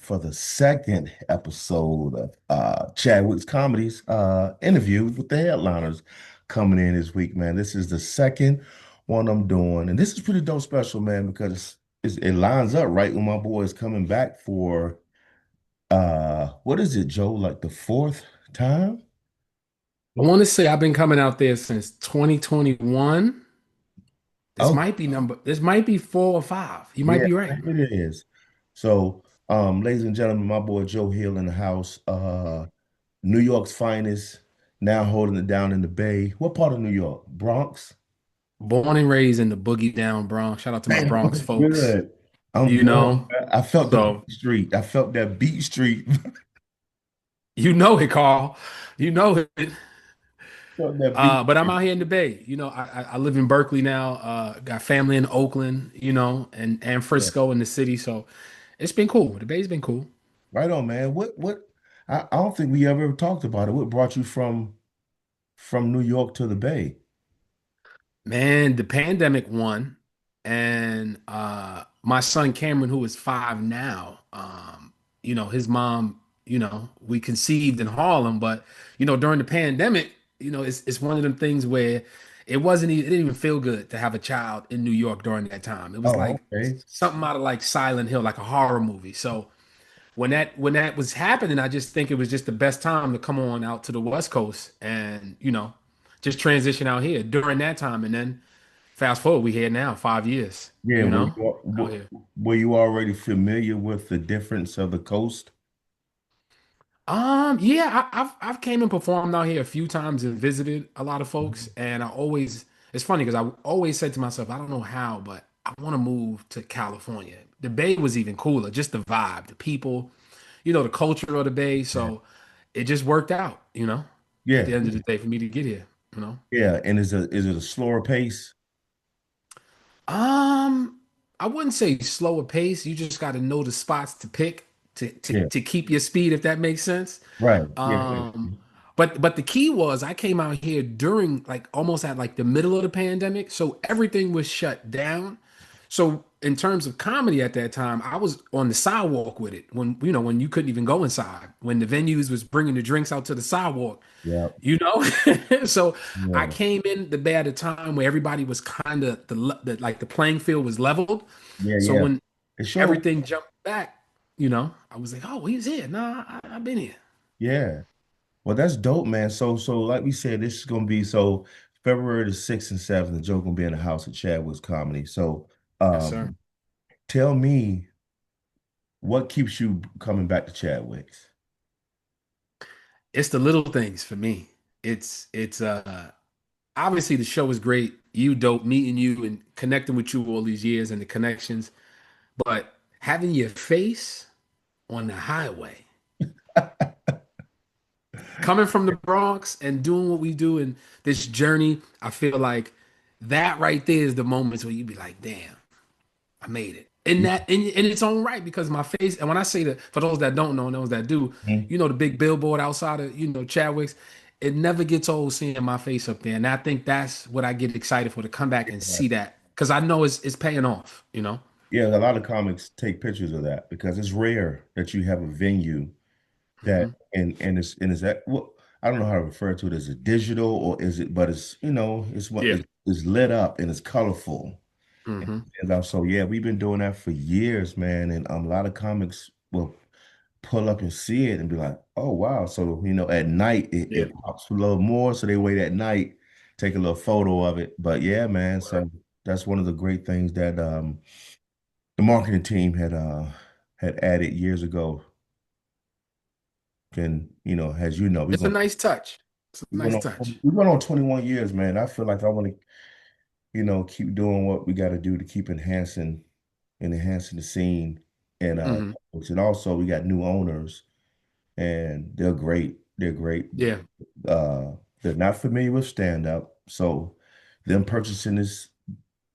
for the second episode of Chadwick's Comedies interview with the headliners coming in this week, man. This is the second one I'm doing, and this is pretty dope special, man, because it lines up right when my boy is coming back for what is it, Joe? Like the fourth time? I want to say I've been coming out there since 2021. Oh, This might be four or five. You might yeah, be right. it is. So, ladies and gentlemen, my boy Joe Hill in the house. New York's finest, now holding it down in the Bay. What part of New York? Bronx? Born and raised in the Boogie Down Bronx. Shout out to my Man, Bronx I'm folks. good. I'm You good. know, I felt the so beat street. I felt that beat street. you know it, Carl. You know it. Felt that beat But I'm street. out here in the Bay. I live in Berkeley now. Got family in Oakland. And Yeah. Frisco in the city. So it's been cool. The Bay's been cool. Right on, man. What I don't think we ever talked about it. What brought you from New York to the Bay? Man, the pandemic won, and my son Cameron, who is 5 now, his mom, we conceived in Harlem, but during the pandemic, it's one of them things where it didn't even feel good to have a child in New York during that time. It was Oh, like okay. something out of like Silent Hill, like a horror movie. So when that was happening, I just think it was just the best time to come on out to the West Coast and just transition out here during that time, and then fast forward, we here now, 5 years, Yeah, out here. were you already familiar with the difference of the coast? Yeah, I've came and performed out here a few times and visited a lot of folks, and it's funny because I always said to myself, I don't know how, but I want to move to California. The Bay was even cooler, just the vibe, the people, the culture of the Bay. Yeah. So it just worked out, at Yeah, the end of the day for me to get here, you know. yeah. And is it a slower pace? Um, I wouldn't say slower pace. You just got to know the spots to pick Yeah. to keep your speed, if that makes sense. Right. Yeah. Um, but the key was I came out here during like almost at like the middle of the pandemic, so everything was shut down. So in terms of comedy at that time, I was on the sidewalk with it when you couldn't even go inside, when the venues was bringing the drinks out to the sidewalk, Yeah. you know. So I Yeah. came in the bay at a time where everybody was kind of like the playing field was leveled. Yeah. So Yeah. when It sure. everything jumped back, I was like, oh, he's here. Nah, I've been here. Yeah. Well, that's dope, man. So like we said, this is gonna be so February the 6th and 7th, the joke gonna be in the house at Chadwick's Comedy. So Yes, sir. tell me what keeps you coming back to Chadwick's? It's the little things for me. It's obviously the show is great. You dope meeting you and connecting with you all these years and the connections, but having your face on the highway, coming from the Bronx and doing what we do in this journey, I feel like that right there is the moments where you be like, damn, I made it. In Yeah. that in its own right, because my face, and when I say that for those that don't know and those that do, Mhm. the big billboard outside of, Chadwick's, it never gets old seeing my face up there. And I think that's what I get excited for, to come back and see that. Because I know it's paying off. Yeah, a lot of comics take pictures of that because it's rare that you have a venue that Hmm. and is that well, I don't know how to refer to it. Is it digital or is it, but it's it's what Yeah. it's lit up and it's colorful. Hmm. And so yeah, we've been doing that for years, man. And a lot of comics will pull up and see it and be like, oh wow. So at night Yeah. it pops a little more. So they wait at night, take a little photo of it. But yeah, man. So that's one of the great things that the marketing team had added years ago. And as you know, It's a nice touch. It's a nice touch. we went on 21 years, man. I feel like I want to, keep doing what we got to do to keep enhancing the scene. And Hmm. and also we got new owners and they're great. They're great. Yeah. Uh they're not familiar with stand up. So them purchasing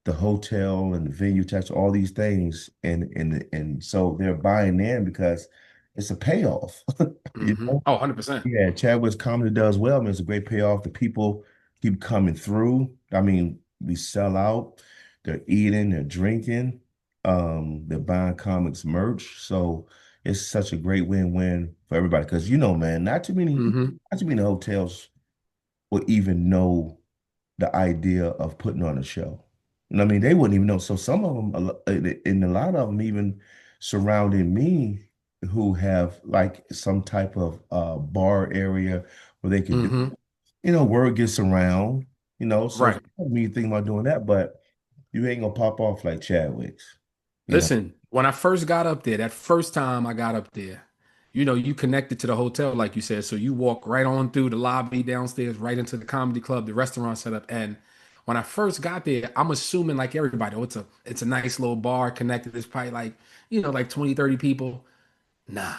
the hotel and the venue tax, all these things, and so they're buying in because it's a payoff. You Hmm. know? Oh, 100%. Yeah, Chadwick's comedy does well. I mean, it's a great payoff. The people keep coming through. I mean, we sell out. They're eating, they're drinking, they're buying comics merch. So, it's such a great win-win for everybody. Because you know, man, Hmm. not too many hotels will even know the idea of putting on a show. You know what I mean? They wouldn't even know. So some of them, and a lot of them even surrounding me who have like some type of bar area where they could do, Hmm. word gets around, so Right. me thinking about doing that, but you ain't gonna pop off like Chadwick's, you know. Listen, when I first got up there, that first time I got up there, you connected to the hotel, like you said. So you walk right on through the lobby downstairs, right into the comedy club, the restaurant set up. And when I first got there, I'm assuming like everybody, oh, it's a nice little bar connected. There's probably like, like 20, 30 people. Nah,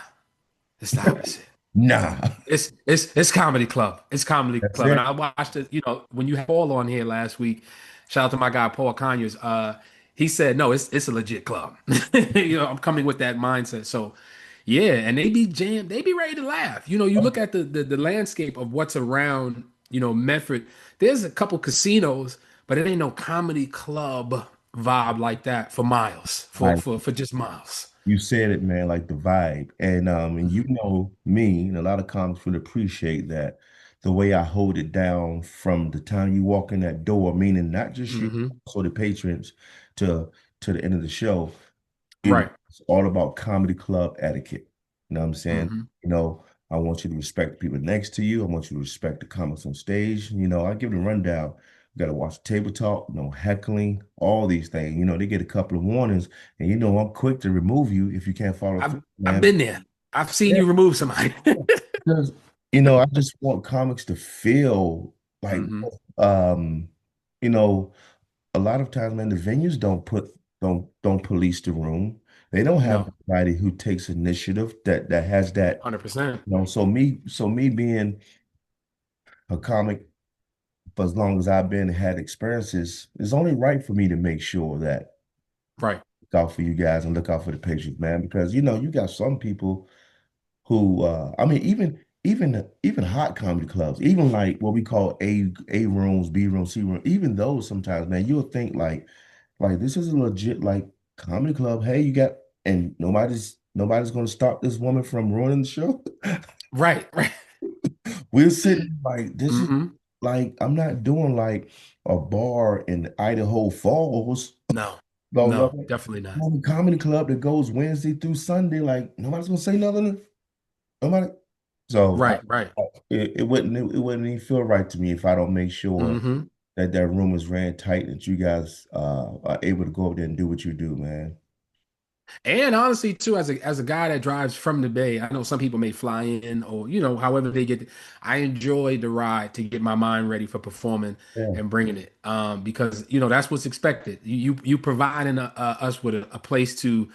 it's the opposite. Nah, It's comedy club. It's comedy that's club. And it. I watched it, when you had Paul on here last week, shout out to my guy Paul Conyers. He said, no, it's a legit club. I'm coming with that mindset. So yeah, and they be jammed, they be ready to laugh. You look at the landscape of what's around, Medford. There's a couple casinos, but it ain't no comedy club vibe like that for miles, for Like, for for just miles. you said it, man, like the vibe. And you know me, and a lot of comics would appreciate that the way I hold it down from the time you walk in that door, meaning not just you, Hmm. also the patrons to the end of the show. Right. It's all about comedy club etiquette. You know what I'm saying? Hmm. You know, I want you to respect the people next to you. I want you to respect the comics on stage. I give them a rundown. You got to watch the table talk, no heckling, all these things. They get a couple of warnings, and I'm quick to remove you if you can't follow I've through, I've man. been there. I've seen Yeah, you remove somebody. because I just want comics to feel like, Hmm. um, you know, a lot of times, man, the venues don't police the room. They don't have No, anybody who takes initiative that has that, 100%. So me being a comic for as long as I've been and had experiences, it's only right for me to make sure that Right. look out for you guys and look out for the patients, man, because you got some people who I mean even hot comedy clubs, even like what we call A rooms, B rooms, C rooms, even those sometimes, man, you'll think like this is a legit like comedy club. Hey, you got and nobody's gonna stop this woman from ruining the show. Right. Right. We're sitting like this is Hmm. like I'm not doing like a bar in Idaho Falls. No, No, no. no, definitely not. I'm a comedy club that goes Wednesday through Sunday. Like nobody's gonna say nothing. Nobody. So Right. Right. it wouldn't even feel right to me if I don't make sure Hmm. that that room is ran tight, that you guys are able to go over there and do what you do, man. And honestly, too, as a guy that drives from the Bay, I know some people may fly in or however they get. I enjoy the ride to get my mind ready for performing Yeah. and bringing it, because that's what's expected. You providing us with a place to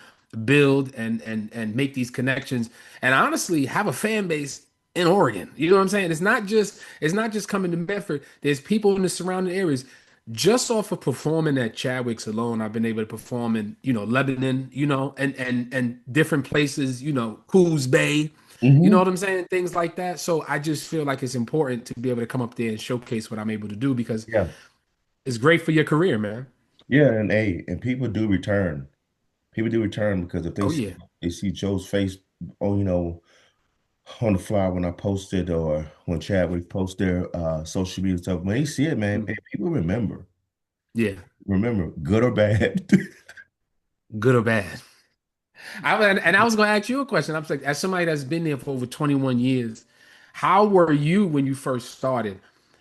build and make these connections, and honestly have a fan base in Oregon. You know what I'm saying? It's not just coming to Medford. There's people in the surrounding areas. Just off of performing at Chadwick's alone, I've been able to perform in, Lebanon, and different places, Coos Bay, you know Hmm. what I'm saying? Things like that. So I just feel like it's important to be able to come up there and showcase what I'm able to do because Yeah. it's great for your career, man. Yeah, and hey, and people do return. People do return because if Oh yeah. they see Joe's face on on the flyer when I posted or when Chadwick post their social media stuff, when they see it, man, Mhm. people Yeah. remember, good or bad. Good or bad. And I was going to ask you a question. I was like, as somebody that's been there for over 21 years, how were you when you first started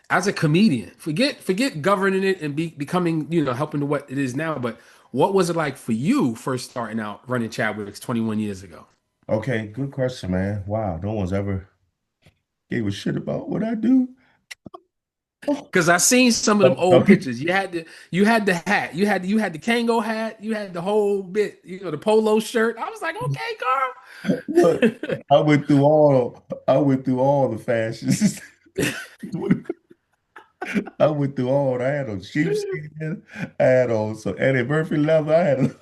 as a comedian? Forget governing it and becoming, helping to what it is now. But what was it like for you first starting out running Chadwick's 21 years ago? Okay, good question, man. Wow, no one's ever gave a shit about what I do. Oh, Because I seen some of them no, old pictures. You had the hat, you had the Kango hat, you had the whole bit, the polo shirt. I was like, look, okay, Carl. I went through all the fashions. I went through all. I had on sheepskin. I had on some Eddie Murphy leather. I had.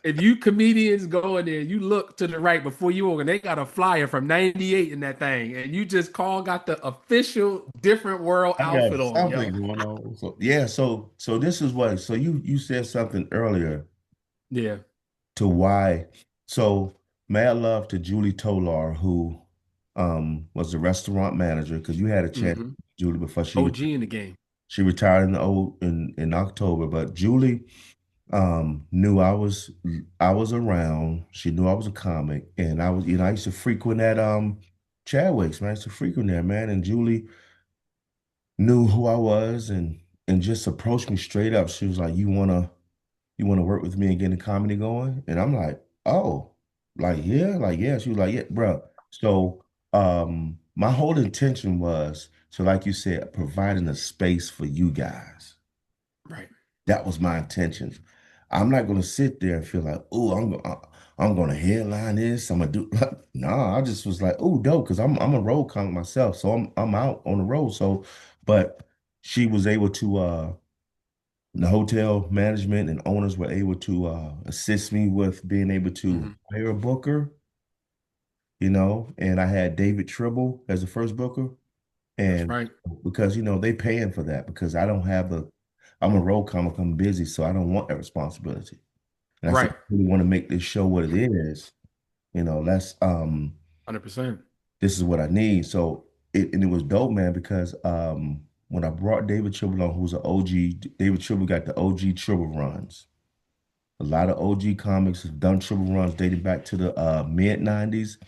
If you comedians go in there, you look to the right before you walk, and they got a flyer from '98 in that thing, and you just got the official different world I got outfit on, something yo. going on. So yeah. So this is what. So you said something earlier Yeah. to why. So. mad love to Julie Tolar, who was the restaurant manager, because you had a chance, Hmm. Julie, before OG in the game. she retired in October. But Julie knew I was around. She knew I was a comic, and I was, I used to frequent that Chadwick's, man. I used to frequent there, man. And Julie knew who I was and just approached me straight up. She was like, you wanna work with me and get the comedy going? And I'm like, oh, like yeah. She was like, yeah, bro. So my whole intention was to, like you said, providing a space for you guys. Right. That was my intention. I'm not gonna sit there and feel like, oh, I'm gonna headline this. I'm gonna do no, I just was like, oh, dope, because I'm a road comic myself. So I'm out on the road. So, but she was able to the hotel management and owners were able to assist me with being able to Hmm. hire a booker, and I had David Tribble as the first booker. That's And right. because, they paying for that because I don't have I'm a road comic, I'm busy, so I don't want that responsibility. And I said, Right. I really want to make this show what it is, let's, 100%. this is what I need. So and it was dope, man, because when I brought David Tribble on, who's an OG, David Tribble got the OG Tribble runs. A lot of OG comics have done triple runs dating back to the mid 90s.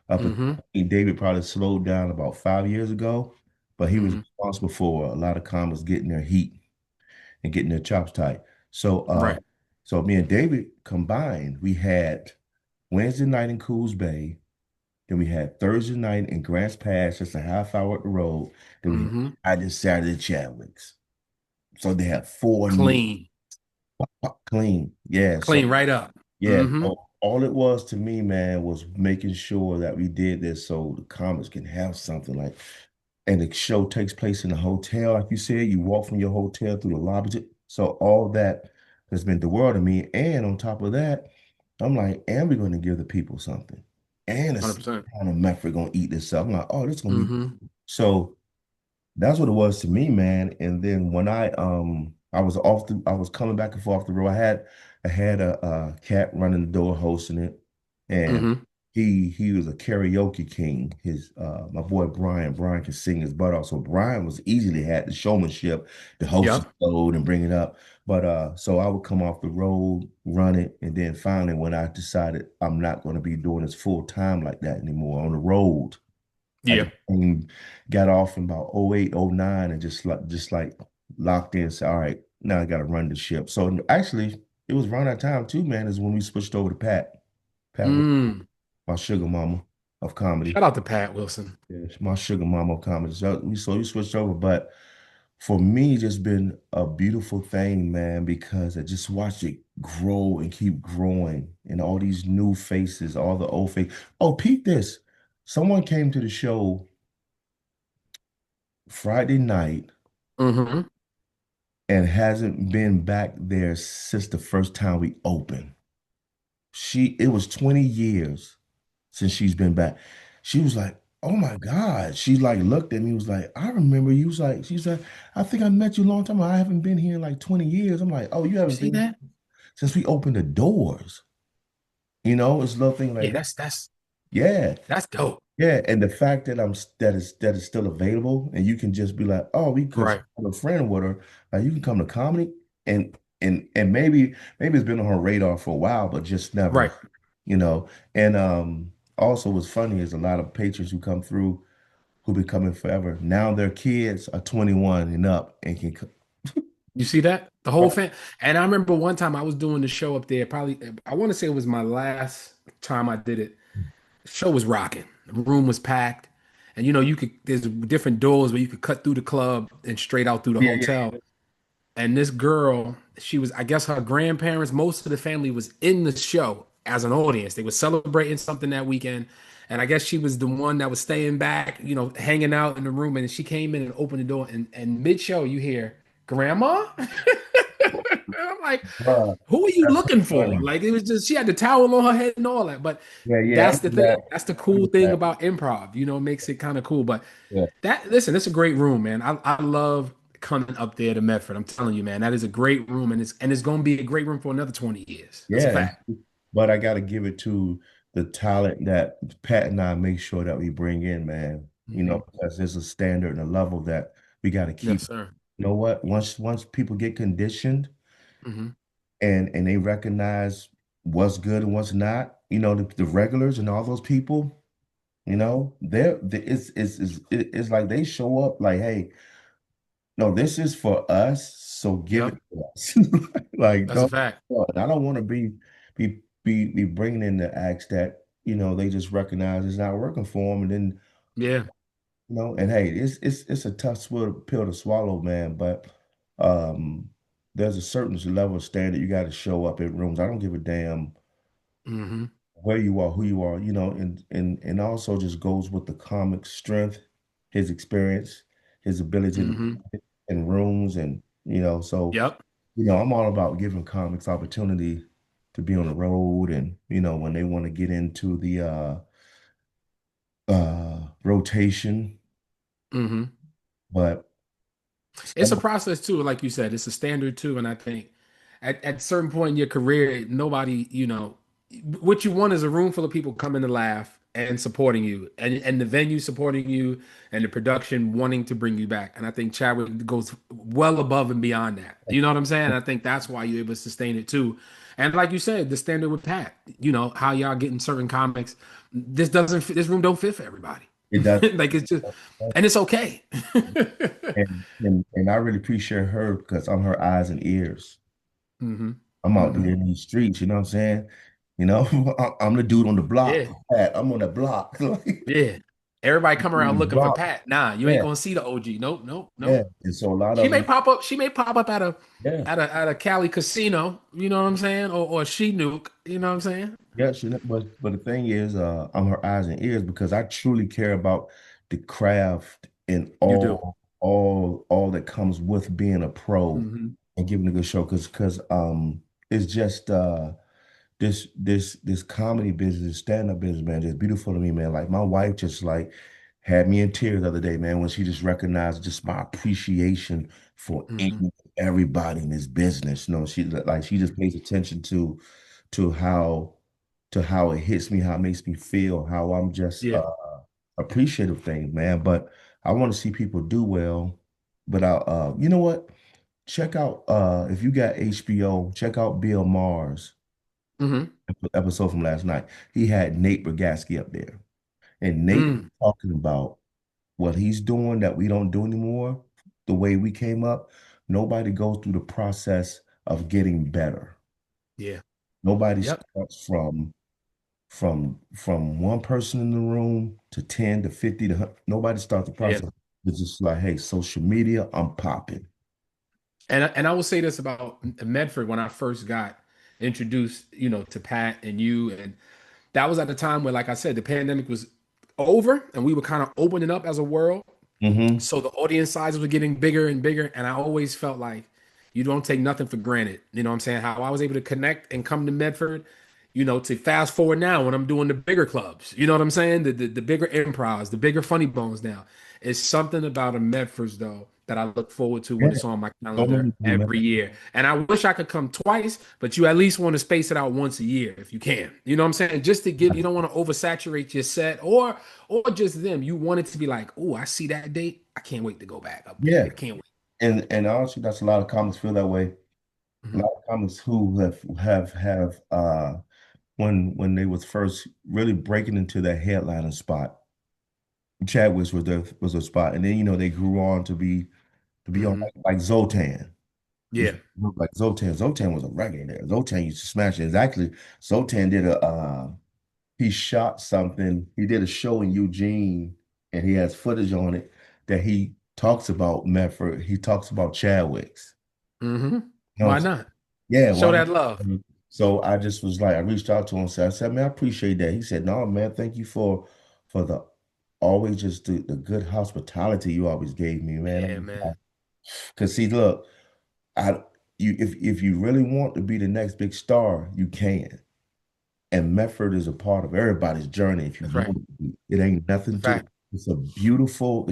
Up until, Hmm. I think David probably slowed down about 5 years ago, but he was Hmm. responsible for a lot of comics getting their heat and getting their chops tight. So Right. so me and David combined, we had Wednesday night in Coos Bay, then we had Thursday night in Grants Pass, just a half hour up the road. Then we had Hmm. Friday, Saturday Chadwick's. So they had four new Clean. clean. Yeah. So Clean right up. yeah, Hmm. so all it was to me, man, was making sure that we did this so the comics can have something like, and the show takes place in a hotel, like you said, you walk from your hotel through the lobby. So all that has been the world to me. And on top of that, I'm like, and we're going to give the people something. And it's 100%. kind of method going to eat this up. I'm like, oh, this is going to be Hmm. so. That's what it was to me, man. And then when I was coming back and forth the road. I had a cat running the door hosting it, and Hmm. he was a karaoke king. His my boy Brian can sing his butt off. So Brian was easily had the showmanship to host the Yep. load and bring it up. But so I would come off the road, run it, and then finally when I decided I'm not going to be doing this full time like that anymore on the road. I Yeah. got off in about '08, '09, and just like locked in. So all right, now I got to run the ship. So actually, it was around that time too, man, is when we switched over to Pat, Mm. my sugar mama of comedy. Shout out to Pat Wilson. Yeah, my sugar mama of comedy. So we switched over, but for me, it's just been a beautiful thing, man, because I just watched it grow and keep growing, and all these new faces, all the old faces. Oh, peep this! Someone came to the show Friday night Hmm. and hasn't been back there since the first time we opened. It was 20 years since she's been back. She was like, oh my God. She like looked at me, was like, I remember you. She's like, I think I met you a long time ago. I haven't been here in like 20 years. I'm like, oh, you You haven't see been that? since we opened the doors. It's a little thing Yeah, like that. that's Yeah. that's dope. Yeah, and the fact that that is still available, and you can just be like, oh, we could Right. have a friend with her. Like you can come to comedy, and maybe it's been on her radar for a while, but just never, Right. you know. And also what's funny is a lot of patrons who come through who been coming forever. Now their kids are 21 and up and can come. You see that? The whole fan. And I remember one time I was doing the show up there, probably I want to say it was my last time I did it. The show was rocking. The room was packed. And you could there's different doors where you could cut through the club and straight out through the Yeah, yeah, hotel. And this girl, she was, I guess her grandparents, most of the family was in the show as an audience. They were celebrating something that weekend. And I guess she was the one that was staying back, hanging out in the room. And she came in and opened the door. And mid-show, you hear, Grandma? I'm like, bruh, who are you that's so looking for? funny. Like, it was just, she had the towel on her head and all that. But Yeah, yeah, I that's the remember thing. that. That's the I cool remember thing that. about improv. It makes it kind of cool. But Yeah, listen, it's a great room, man. I love coming up there to Medford. I'm telling you, man, that is a great room, and it's going to be a great room for another 20 years. That's a yeah. fact. But I got to give it to the talent that Pat and I make sure that we bring in, man. Hmm. Because there's a standard and a level that we got to keep. Yes, sir. You know what? Once people get conditioned Hmm. and they recognize what's good and what's not, the regulars and all those people, it's like they show up like, hey, no, this is for us, so give it Yep. to us. Like, That's a don't, fact. I don't want to be bringing in the acts that they just recognize it's not working for them, and then Yeah. and hey, it's a tough pill to swallow, man. But um, there's a certain level of standard you got to show up in rooms. I don't give a damn Hmm. where you are, who you are, and also just goes with the comic strength, his experience, his ability to Hmm. in rooms, and so Yep. I'm all about giving comics opportunity to be on the road, and when they want to get into the rotation, Hmm. but It's a some, process too, like you said, it's a standard too. And I think at a certain point in your career, nobody, what you want is a room full of people coming to laugh and supporting you, and the venue supporting you, and the production wanting to bring you back. And I think Chadwick goes well above and beyond that. You know what I'm saying? I think that's why you're able to sustain it too. And like you said, the standard with Pat, how y'all getting certain comics. This doesn't fit, this room don't fit for everybody. it does. Like it's just, and it's okay. And I really appreciate her because I'm her eyes and ears. Hmm. I'm out there Hmm. in these streets, you know what I'm saying? I'm the dude on the block. Yeah, Pat, I'm on the block. Like, yeah. Everybody come on around the looking for block. Pat. Nah, you ain't Yeah, gonna see the OG. Nope, nope, yeah. nope. And so a lot She of may them, pop up. She may pop up yeah. at a Cali casino. You know what I'm saying? Or she nuke. You know what I'm saying? Yeah, but the thing is, I'm her eyes and ears because I truly care about the craft and You do. all that comes with being a pro Hmm. and giving a good show. Because it's just this comedy business, stand-up business, man, just beautiful to me, man. Like my wife just like had me in tears the other day, man, when she just recognized just my appreciation for Hmm. everybody in this business. She just pays attention to how it hits me, how it makes me feel, how I'm just Yeah. appreciative things, man. But I want to see people do well. But you know what? Check out if you got HBO, check out Bill Maher's Hmm. episode from last night. He had Nate Bargatze up there, and Nate was Mm. talking about what he's doing that we don't do anymore. The way we came up, nobody goes through the process of getting better. Yeah. Nobody Yep. starts from one person in the room to 10 to 50 to 100. Nobody starts the Yeah. process. It's just like, hey, social media, I'm popping. And I will say this about Medford when I first got introduced, to Pat and you, and that was at the time where, like I said, the pandemic was over and we were kind of opening up as a world. Hmm. So the audience sizes were getting bigger and bigger. And I always felt like you don't take nothing for granted. You know what I'm saying? How I was able to connect and come to Medford, to fast forward now when I'm doing the bigger clubs. You know what I'm saying? The bigger improvs, the bigger funny bones now. It's something about a Medford's though that I look forward to Yeah, when it's on my so calendar many people, man. every year. And I wish I could come twice, but you at least want to space it out once a year if you can. You know what I'm saying? Just to give, you don't want to oversaturate your set or just them. You want it to be like, oh, I see that date. I can't wait to go back up there. Yeah. I can't wait. And honestly, that's a lot of comics feel that way. A Mhm. lot of comics who have when they was first really breaking into that headliner spot, Chadwick was a spot, and then they grew on to be on Mhm. like Zoltan. You Yeah. look like Zoltan. Zoltan was a reggae there. Zoltan used to smash it. Exactly. Zoltan did he shot something. He did a show in Eugene, and he has footage on it that he talks about Medford. He talks about Chadwick's. Hmm. You know what Why I'm saying? not? Yeah, Show why that love. not? So I just was like, I reached out to him and said, man, I appreciate that. He said, no, man, thank you for the always just the good hospitality you always gave me, Yeah, man. man. Because see, look, I if you really want to be the next big star, you can. And Medford is a part of everybody's journey if you That's right. want to be. It ain't It's a nothing to fact. it's a beautiful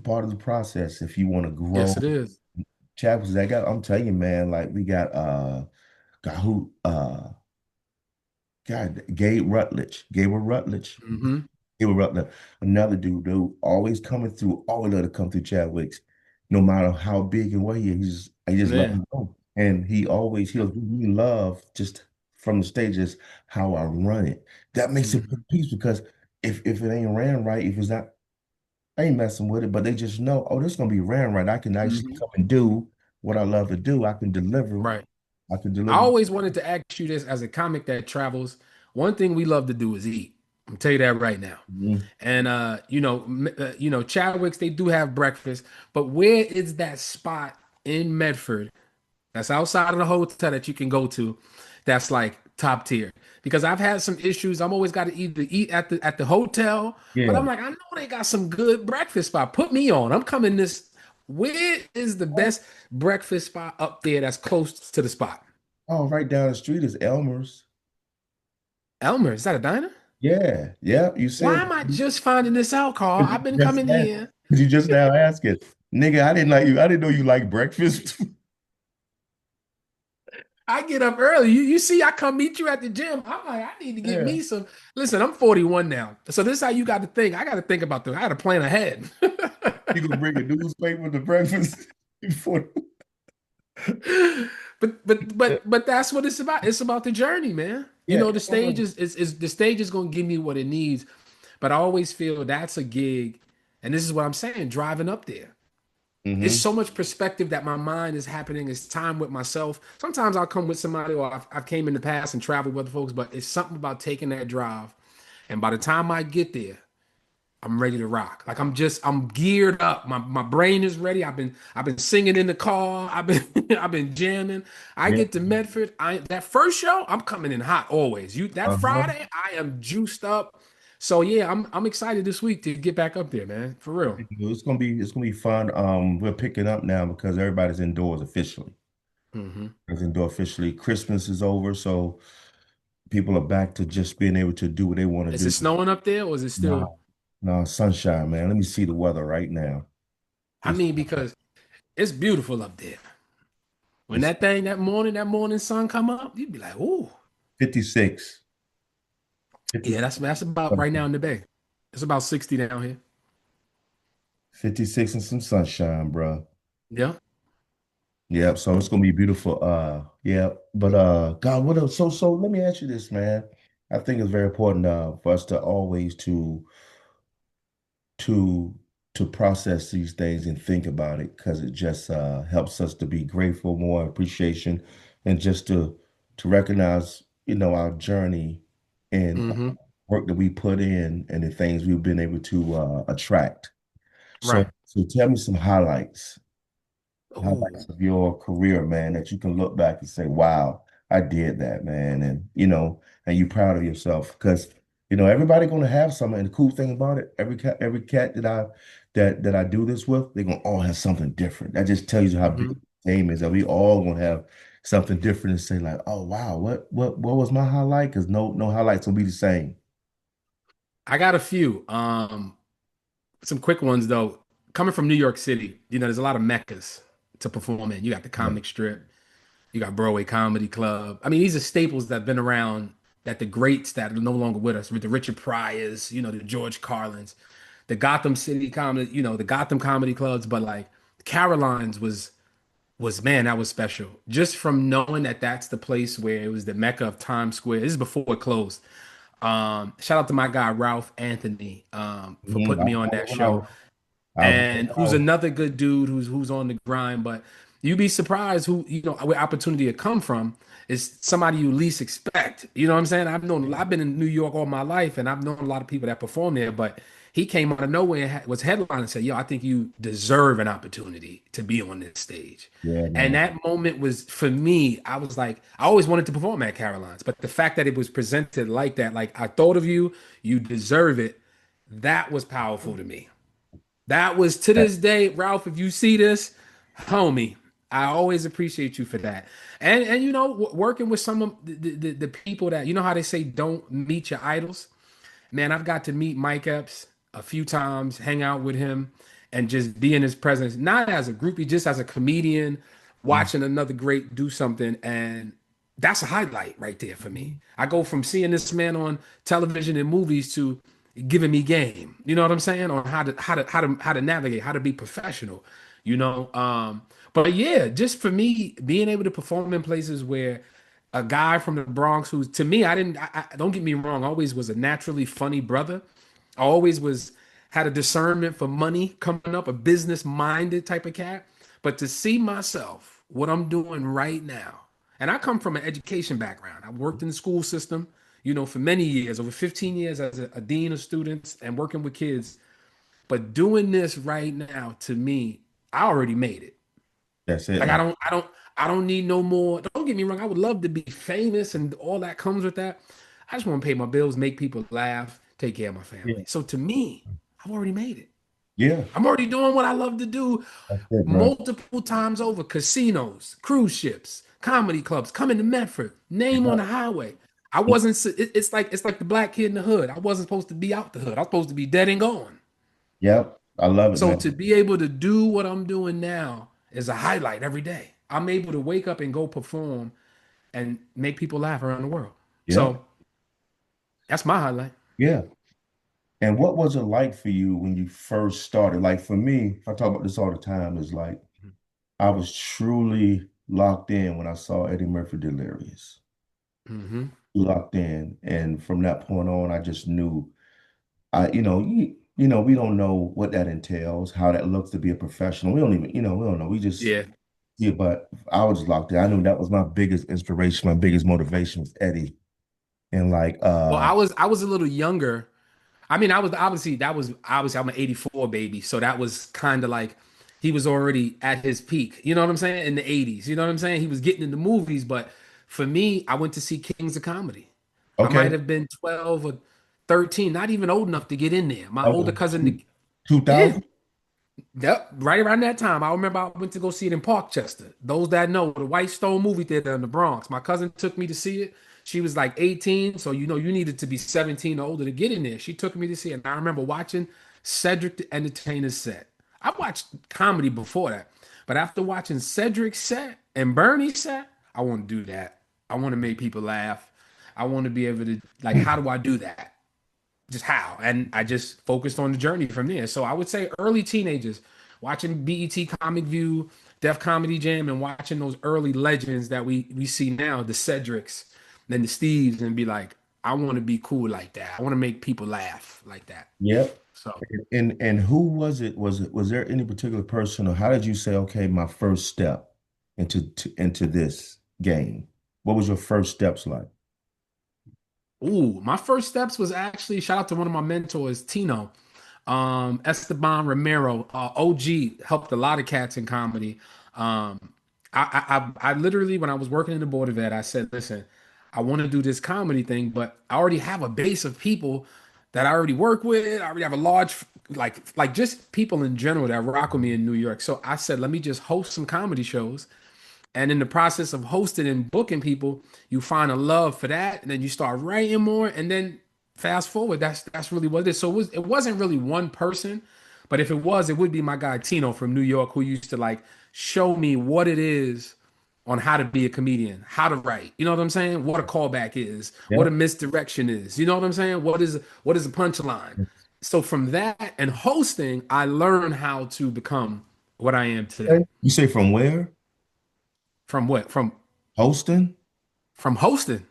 part of the process if you want to grow. Yes, it is. Chapters that got I'm telling you, man, like we got who God, Gabriel Rutledge. Hmm. He was up there. Another dude always coming through, always let it come through Chadwick's, no matter how big and what he is. I just let Yeah. him go. And he'll he love just from the stages how I run it. That makes it Hmm. peace because if it ain't ran right, if it's not, I ain't messing with it, but they just know, oh, this is gonna be ran right. I can actually Hmm. come and do what I love to do. I can deliver. Right. I can I deliver. always wanted to ask you this as a comic that travels. One thing we love to do is eat. I'm tell you that right now. Mhm. And Chadwick's they do have breakfast, but where is that spot in Medford that's outside of the hotel that you can go to that's like top tier? Because I've had some issues. I'm always got to either eat at the hotel, but I'm Yeah. like, I know they got some good breakfast spot. Put me on. I'm coming this. Where is the best breakfast spot up there that's close to the spot? Oh, right down the street is Elmer's. Elmer, is that a diner? Yeah, yeah. You Why said am I just finding this out, Carl? Cause you I've been just coming asked, here. 'cause you just now asking, nigga. I didn't like you. I didn't know you like breakfast. I get up early. You see, I come meet you at the gym. I'm like, I need to get Yeah, me some. Listen, I'm 41 now. So this is how you got to think. I got to think about I got to plan ahead. you gonna bring a newspaper to breakfast before? But that's what it's about. It's about the journey, man. Yeah. The stage is the stage is gonna give me what it needs. But I always feel that's a gig, and this is what I'm saying, driving up there. It's Mm-hmm. so much perspective that my mind is happening. It's time with myself. Sometimes I'll come with somebody, or I've came in the past and traveled with other folks, but it's something about taking that drive. And by the time I get there, I'm ready to rock. Like I'm geared up. My brain is ready. I've been singing in the car. I've been I've been jamming. I Yeah. get to Medford. That first show, I'm coming in hot always. That Uh-huh. Friday, I am juiced up. So yeah, I'm excited this week to get back up there, man. For real. It's gonna be fun. We're picking up now because everybody's indoors officially. Hmm. It's indoor officially. Christmas is over, so people are back to just being able to do what they want to Is it do. snowing up there or is it still? No, no, sunshine, man. Let me see the weather right now. I It's mean, because it's beautiful up there. When it's that morning sun come up, you'd be like, "Ooh, 56. yeah, 56. that's about right now in the bay. It's about 60 down here." 56 and some sunshine, bro. Yeah. Yep. So it's gonna be beautiful. Yeah. But God, what else? So let me ask you this, man. I think it's very important for us to always to to process these things and think about it because it just helps us to be grateful, more appreciation, and just to recognize, our journey and Hmm. work that we put in and the things we've been able to attract. So Right. so tell me some highlights Oh, of your career, man, that you can look back and say, wow, I did that, man. And, and you're proud of yourself because, everybody going to have something. And the cool thing about it, every cat that I do this with, they're going to all have something different. That just tells you how big hmm. the game is that we all going to have something different and say like, oh, wow, what was my highlight? Because no highlights will be the same. I got a few. Some quick ones though. Coming from New York City, there's a lot of meccas to perform in. You got the Yeah. Comic Strip, you got Broadway Comedy Club. I mean, these are staples that have been around. That the greats that are no longer with us, with the Richard Pryors, the George Carlins, the Gotham City comedy, the Gotham comedy clubs. But like Caroline's was man, that was special. Just from knowing that that's the place where it was the mecca of Times Square. This is before it closed. Shout out to my guy Ralph Anthony for Mhm. putting me on that show, I'll be and who's around. another good dude who's on the grind. But you'd be surprised where opportunity to come from is somebody you least expect. You know what I'm saying? I've been in New York all my life, and I've known a lot of people that perform there, but he came out of nowhere and was headline and said, "Yo, I think you deserve an opportunity to be on this stage." Yeah, And man. that moment was for me. I was like, I always wanted to perform at Caroline's, but the fact that it was presented like that, like I thought of you, you deserve it. That was powerful to me. That was to this day, Ralph. If you see this, homie, I always appreciate you for that. And working with some of the people that how they say don't meet your idols. Man, I've got to meet Mike Epps a few times, hang out with him, and just be in his presence, not as a groupie, just as a comedian, Mhm. watching another great do something. And that's a highlight right there for me. I go from seeing this man on television and movies to giving me game. You know what I'm saying? On how to navigate, how to be professional. You know, but yeah, just for me being able to perform in places where a guy from the Bronx who's to me, I didn't. Don't get me wrong. I always was a naturally funny brother. I always was had a discernment for money coming up, a business minded type of cat. But to see myself, what I'm doing right now, and I come from an education background. I worked in the school system, for many years, over 15 years as a dean of students and working with kids. But doing this right now, to me, I already made it. That's it, Like man. I don't need no more. Don't get me wrong. I would love to be famous and all that comes with that. I just want to pay my bills, make people laugh, take care of my family. Yeah. So to me, I've already made it. Yeah. I'm already doing what I love to do That's it, bro. multiple times over. Casinos, cruise ships, comedy clubs, coming to Medford, name on Yeah. the highway. I wasn't. It's like the black kid in the hood. I wasn't supposed to be out the hood. I was supposed to be dead and gone. Yep. I love it, So man. to be able to do what I'm doing now is a highlight every day. I'm able to wake up and go perform and make people laugh around the world. Yep. So that's my highlight. Yeah. And what was it like for you when you first started? Like for me, I talk about this all the time, is like I was truly locked in when I saw Eddie Murphy Delirious. Hmm. Locked in. And from that point on, I just knew we don't know what that entails, how that looks to be a professional. We don't even, we don't know. We just Yeah. yeah, but I was locked in. I knew that was my biggest inspiration, my biggest motivation was Eddie. And like Well, I was a little younger. I mean, I was obviously that was obviously I'm an '84 baby, so that was kind of like he was already at his peak. You know what I'm saying? In the '80s. You know what I'm saying? He was getting into movies, but for me, I went to see Kings of Comedy. I might okay, have been 12 or 13, not even old enough to get in there. My older okay, cousin, yeah, 2000. yep, right around that time. I remember I went to go see it in Parkchester. Those that know, the White Stone movie theater in the Bronx. My cousin took me to see it. She was like 18, so you needed to be 17 or older to get in there. She took me to see it. And I remember watching Cedric the Entertainer's set. I watched comedy before that, but after watching Cedric's set and Bernie's set, I want to do that. I want to make people laugh. I want to be able to like, how do I do that? Just how? And I just focused on the journey from there. So I would say early teenagers watching BET Comic View, Def Comedy Jam, and watching those early legends that we see now, the Cedrics, then the Steves, and be like, I want to be cool like that. I want to make people laugh like that. Yep. So, And who was it? Was there any particular person, or how did you say, okay, my first step into this game? What was your first steps like? ooh, my first steps was actually shout out to one of my mentors, Tino. Esteban Romero, OG, helped a lot of cats in comedy. Um, I literally, when I was working in the board of ed, I said, listen, I want to do this comedy thing, but I already have a base of people that I already work with. I already have a large, like just people in general that rock with me in New York. So I said, let me just host some comedy shows and in the process of hosting and booking people, you find a love for that, and then you start writing more. And then fast forward, that's really what it is. So it wasn't really one person, but if it was, it would be my guy Tino from New York, who used to like show me what it is on how to be a comedian, how to write. You know what I'm saying? What a callback is, what a Yep. misdirection is. You know what I'm saying? What is a punchline? So from that and hosting, I learned how to become what I am today. Okay. You say from where? From what? Hosting? From hosting.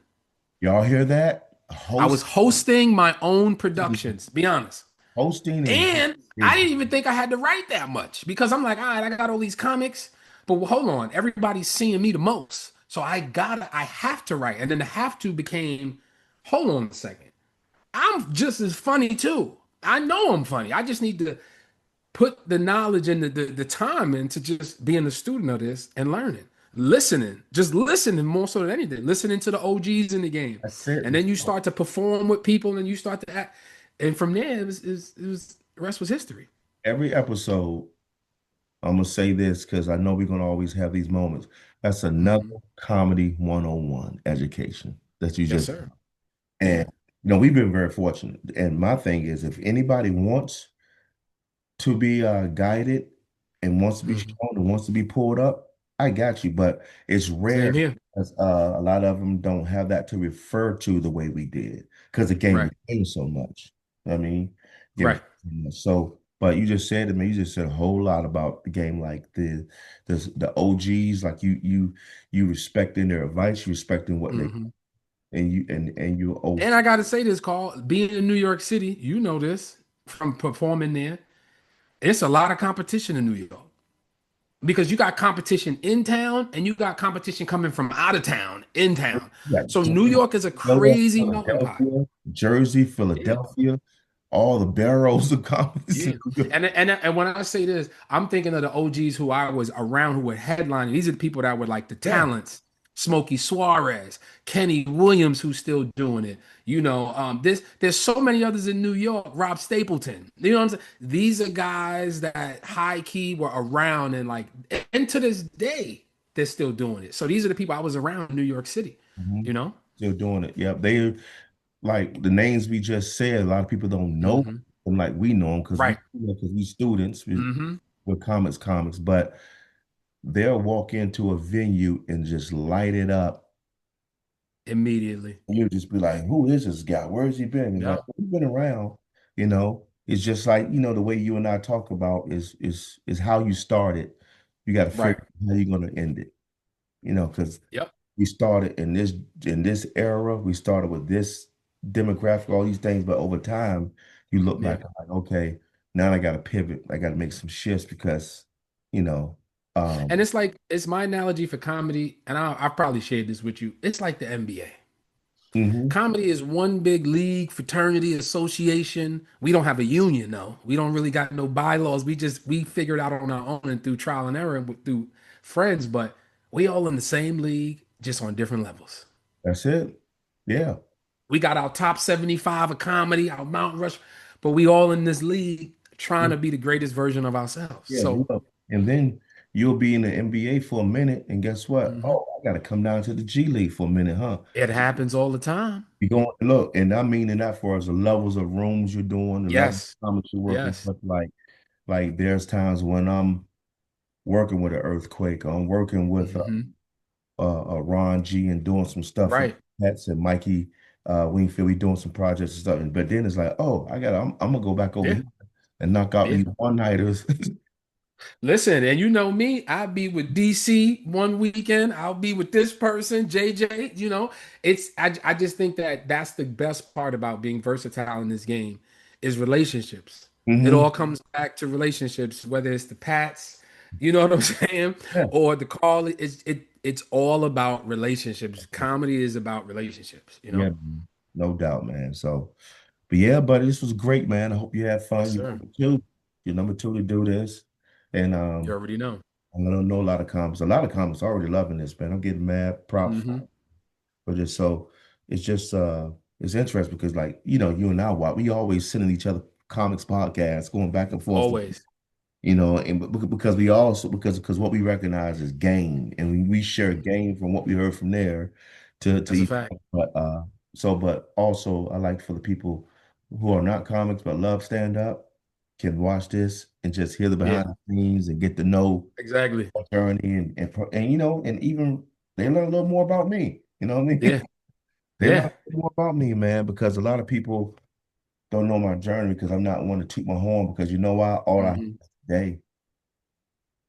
Y'all hear that? I was Hosting. hosting my own productions, be honest. Hosting And I is didn't even think I had to write that much because I'm like, all right, I got all these comics, but hold on, everybody's seeing me the most. So I have to write. And then the have to became, hold on a second. I'm just as funny too. I know I'm funny. I just need to put the knowledge and the time into just being a student of this and learning, listening, just listening more so than anything, listening to the OGs in the game. that's it. And then you start to perform with people and you start to act. And from there, it was the rest was history. Every episode, I'm gonna say this because I know we're gonna always have these moments. That's another Mhm. comedy 101 education that you Yes, just sir. Yeah. and we've been very fortunate. And my thing is if anybody wants to be guided and wants to be shown Mhm. and wants to be pulled up, I got you, but it's rare Same here. because a lot of them don't have that to refer to the way we did because the game Right. has changed so much. I mean, game has Right. changed so much. So, but you just said to me, you just said a whole lot about the game, like the OGs, like you respecting their advice, you respecting what they Hmm. and you And I got to say this, Carl, being in New York City, you know this from performing there, it's a lot of competition in New York because you got competition in town and you got competition coming from out of town in town. got So New Georgia, York is a crazy melting pot. Philadelphia, Jersey, Yeah. Philadelphia, all the barrels of competition. Yeah. And when I say this, I'm thinking of the OGs who I was around who were headlining. These are the people that were like the Yeah. talents. Smokey Suarez, Kenny Williams, who's still doing it. There's so many others in New York. Rob Stapleton. You know what I'm saying? These are guys that high key were around and like, and to this day, they're still doing it. So these are the people I was around in New York City. Mhm. You know? Still doing it. Yep. They like the names we just said, a lot of people don't know Hmm. them like we know them Right. because we students Hmm. with comics, but they'll walk into a venue and just light it up. Immediately. And you'll just be like, who is this guy? Where has he been? He's like, Yep. he's been around, you know. It's just like, the way you and I talk about is how you started. You got to Right. figure out how you're gonna end it, because Yep. we started in this era, we started with this demographic, all these things, but over time, you look Yeah. back and like, okay, now I got to pivot. I got to make some shifts because, you know, And um, it's like it's my analogy for comedy, and I've probably shared this with you. It's like the NBA. mhm. Comedy is one big league, fraternity, association. We don't have a union though. We don't really got no bylaws. We figured out on our own and through trial and error and through friends, but we all in the same league, just on different levels. That's it. Yeah. We got our top 75 of comedy, our Mount Rush, but we all in this league trying to be the greatest version of ourselves. Yeah, So look. And then you'll be in the NBA for a minute, and guess what? mhm, Oh, I got to come down to the G League for a minute, huh? it happens all the time. You going look, and I mean in that for as the levels of rooms you're doing, the level of Yes. comments you're working Yes. with, like there's times when I'm working with an earthquake, or I'm working with Hmm. Ron G and doing some stuff with Right. Pets and Mikey Wingfield. We doing some projects and stuff, but then it's like, oh, I'm gonna go back over Yeah. here and knock out Yeah. these one nighters. Listen, and you know me, I'll be with DC one weekend. I'll be with this person, JJ. I just think that that's the best part about being versatile in this game is relationships. It Hmm. all comes back to relationships, whether it's the Pats, you know what I'm saying, Yeah. or the call. It's all about relationships. Comedy is about relationships. Yeah, man. No doubt, man. So, but yeah, buddy, this was great, man. I hope you had Yes, fun. sir. You're number two to do this, and You already know. I don't know a lot of comments. A lot of comments already loving this, man. I'm getting mad props Hmm. for this. So it's just it's interesting because like you and I, we always sending each other comics podcasts, going back and forth. Always. And because we also because what we recognize is game, and we share game from what we heard from there to That's a each fact. other. But also I like for the people who are not comics but love stand up can watch this and just hear the Yeah, behind the scenes and get to know exactly. our journey and and even they learn a little more about me. You know what I mean? Yeah, They learn a yeah. little more about me, man, because a lot of people don't know my journey because I'm not one to toot my horn because you know why? All I have Hmm. is today.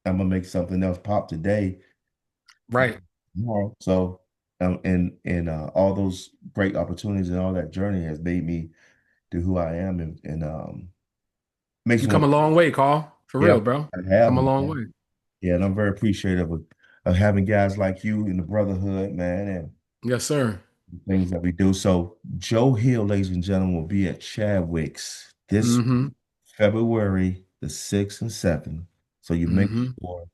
I'm gonna make something else pop today, Right. tomorrow. So, and all those great opportunities and all that journey has made me do who I am, and makes You me come want. a long way, Carl. For Yeah, real, bro. I have, Come a long man. way. Yeah, and I'm very appreciative of having guys like you in the brotherhood, man, and Yes, sir. the things that we do. So, Joe Hill, ladies and gentlemen, will be at Chadwick's this Hmm. February the 6th and 7th. So you make Hmm. sure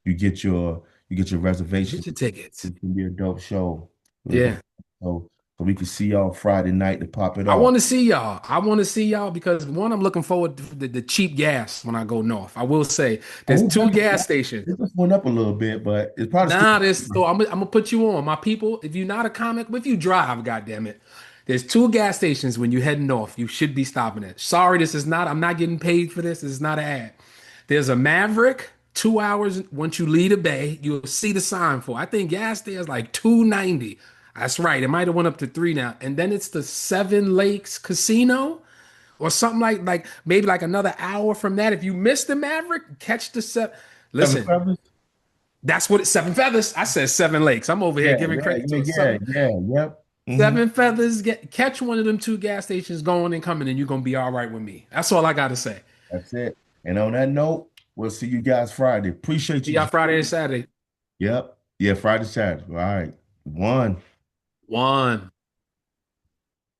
you get your reservation. Get your tickets. It can be a dope show. Yeah. So, so we can see y'all Friday night to pop it I off. want to see y'all. I want to see y'all because one, I'm looking forward to the cheap gas when I go north. I will say there's Oh, two gas stations. it just went up a little bit, but it's probably still. Nah, there's so I'm gonna put you on. My people, if you're not a comic, if you drive, goddamn it. There's two gas stations when you head north. You should be stopping at. Sorry, I'm not getting paid for this. This is not an ad. There's a Maverick 2 hours once you leave the bay, you'll see the sign for. I think gas there is like 290. That's right. It might have went up to three now. And then it's the Seven Lakes Casino or something like maybe like another hour from that. If you miss the Maverick, catch the seven. Seven Listen, Feathers? that's what it's Seven Feathers. I said Seven Lakes. I'm over here Yeah, giving yeah, credit to yeah, a yeah, seven. yeah, yep. Hmm. Seven Feathers. Catch one of them two gas stations going and coming, and you're gonna be all right with me. That's all I gotta say. That's it. And on that note, we'll see you guys Friday. Appreciate See you. y'all Friday and Saturday. Yep. Yeah, Friday, Saturday. All right. One. One.